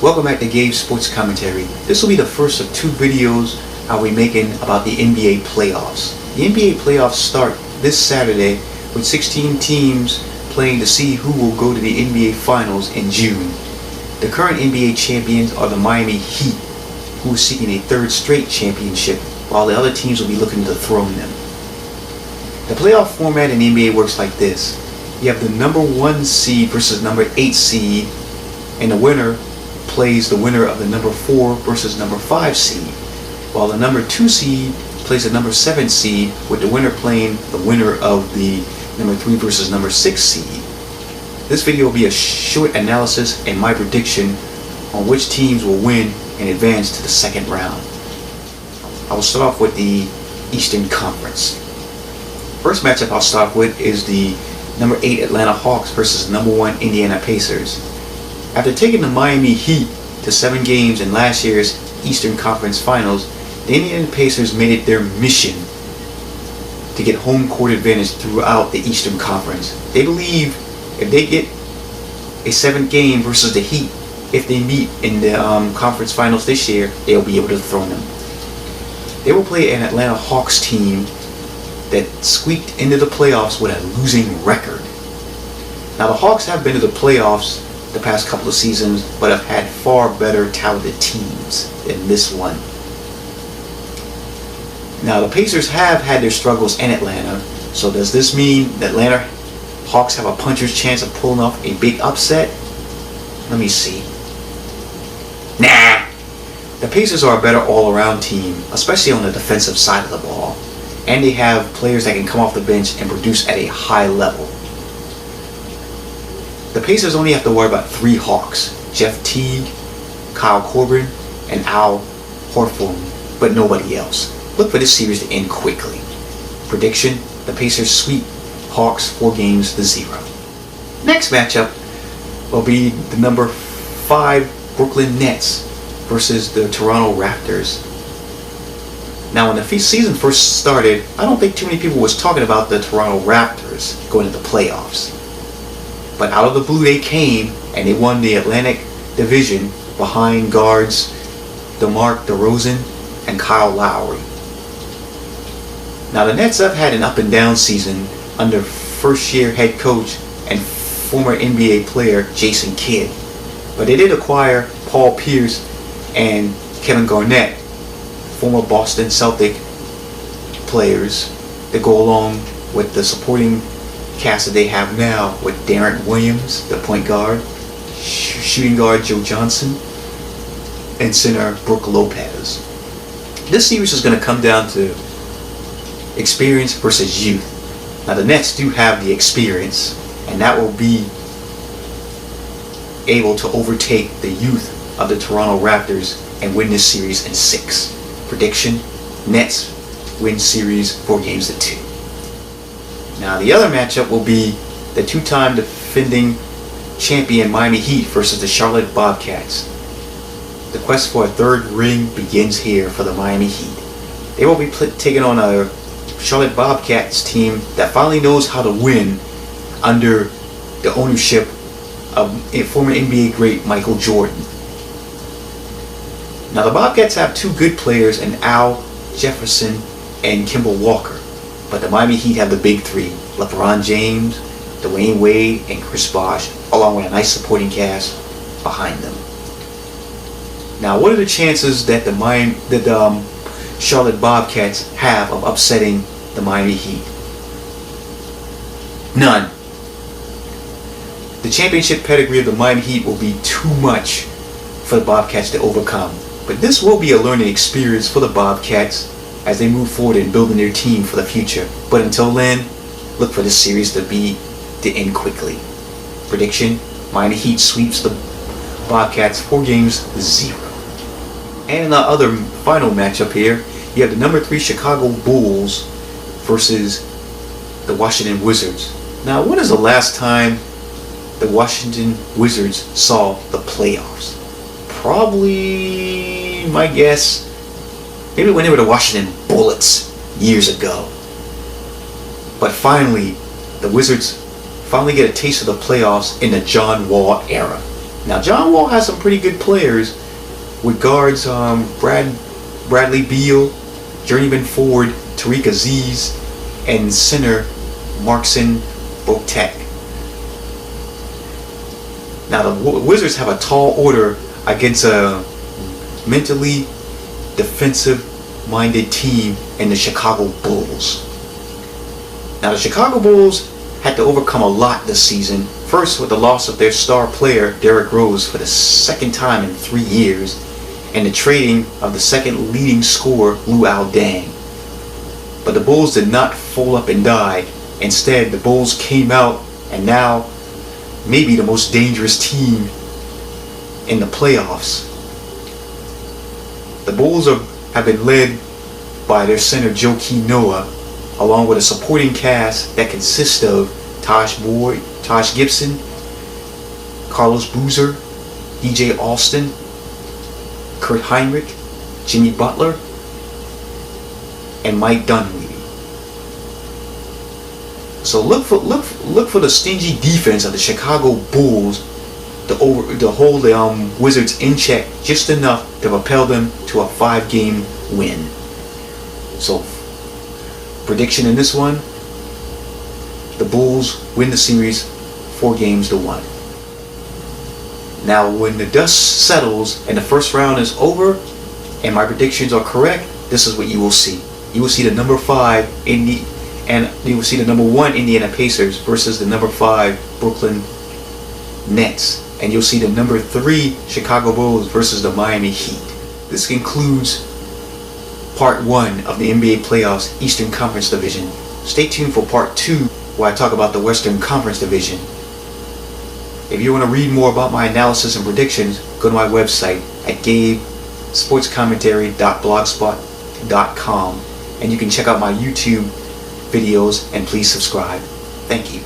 Welcome back to Gabe's Sports Commentary. This will be the first of two videos I'll be making about the NBA playoffs. The NBA playoffs start this Saturday with 16 teams playing to see who will go to the NBA Finals in June. The current NBA champions are the Miami Heat, who is seeking a third straight championship, while the other teams will be looking to dethrone them. The playoff format in the NBA works like this. You have the number 1 seed versus number 8 seed, and the winner plays the winner of the number 4 versus number 5 seed, while the number 2 seed plays the number 7 seed, with the winner playing the winner of the number 3 versus number 6 seed. This video will be a short analysis and my prediction on which teams will win and advance to the second round. I will start off with the Eastern Conference. First matchup I'll start with is the number 8 Atlanta Hawks versus number 1 Indiana Pacers. After taking the Miami Heat to 7 games in last year's Eastern Conference Finals, the Indiana Pacers made it their mission to get home court advantage throughout the Eastern Conference. They believe if they get a 7th game versus the Heat, if they meet in the conference finals this year, they'll be able to dethrone them. They will play an Atlanta Hawks team that squeaked into the playoffs with a losing record. Now the Hawks have been to the playoffs the past couple of seasons, but have had far better talented teams than this one. Now the Pacers have had their struggles in Atlanta, so does this mean the Atlanta Hawks have a puncher's chance of pulling off a big upset? Let me see. Nah! The Pacers are a better all-around team, especially on the defensive side of the ball, and they have players that can come off the bench and produce at a high level. The Pacers only have to worry about 3 Hawks: Jeff Teague, Kyle Corbin, and Al Horford, but nobody else. Look for this series to end quickly. Prediction: the Pacers sweep Hawks 4-0. Next matchup will be the number 5 Brooklyn Nets versus the Toronto Raptors. Now when the season first started, I don't think too many people was talking about the Toronto Raptors going to the playoffs. But out of the blue they came, and they won the Atlantic Division behind guards DeMar DeRozan and Kyle Lowry. Now the Nets have had an up and down season under first-year head coach and former NBA player Jason Kidd. But they did acquire Paul Pierce and Kevin Garnett, former Boston Celtic players, that go along with the supporting cast that they have now, with Darren Williams, the point guard, shooting guard Joe Johnson, and center Brook Lopez. This series is going to come down to experience versus youth. Now the Nets do have the experience, and that will be able to overtake the youth of the Toronto Raptors and win this series in 6. Prediction: Nets win series 4-2. Now the other matchup will be the 2-time defending champion Miami Heat versus the Charlotte Bobcats. The quest for a third ring begins here for the Miami Heat. They will be taking on a Charlotte Bobcats team that finally knows how to win under the ownership of former NBA great Michael Jordan. Now the Bobcats have 2 good players in Al Jefferson and Kemba Walker, but the Miami Heat have the big 3, LeBron James, Dwayne Wade, and Chris Bosh, along with a nice supporting cast behind them. Now what are the chances that the Charlotte Bobcats have of upsetting the Miami Heat? None. The championship pedigree of the Miami Heat will be too much for the Bobcats to overcome. But this will be a learning experience for the Bobcats as they move forward in building their team for the future. But until then, look for this series to end quickly. Prediction: Miami Heat sweeps the Bobcats 4-0. And in the other final matchup here, you have the number 3 Chicago Bulls versus the Washington Wizards. Now, when is the last time the Washington Wizards saw the playoffs? Probably, my guess, maybe when they were the Washington Bullets years ago. But finally, the Wizards finally get a taste of the playoffs in the John Wall era. Now, John Wall has some pretty good players with guards Bradley Beal, journeyman forward Tariq Aziz, and center Marcin Botek. Now, the Wizards have a tall order against a mentally defensive-minded team in the Chicago Bulls. Now, the Chicago Bulls had to overcome a lot this season. First, with the loss of their star player, Derrick Rose, for the second time in 3 years, and the trading of the second leading scorer, Luol Deng. But the Bulls did not fold up and die. Instead, the Bulls came out and now maybe the most dangerous team in the playoffs. The Bulls have been led by their center Joakim Noah, along with a supporting cast that consists of Taj Gibson, Carlos Boozer, DJ Austin, Kurt Heinrich, Jimmy Butler, and Mike Dunleavy. So look for the stingy defense of the Chicago Bulls to hold the Wizards in check just enough to propel them to a 5-game win. So prediction in this one: the Bulls win the series 4-1. Now, when the dust settles and the first round is over and my predictions are correct, this is what you will see. You will see the number 5 and you will see the number 1 Indiana Pacers versus the number 5 Brooklyn Nets, and you'll see the number 3 Chicago Bulls versus the Miami Heat. This concludes part 1 of the NBA playoffs Eastern Conference Division. Stay tuned for part 2, where I talk about the Western Conference Division. If you want to read more about my analysis and predictions, go to my website at gabesportscommentary.blogspot.com, and you can check out my YouTube videos, and please subscribe. Thank you.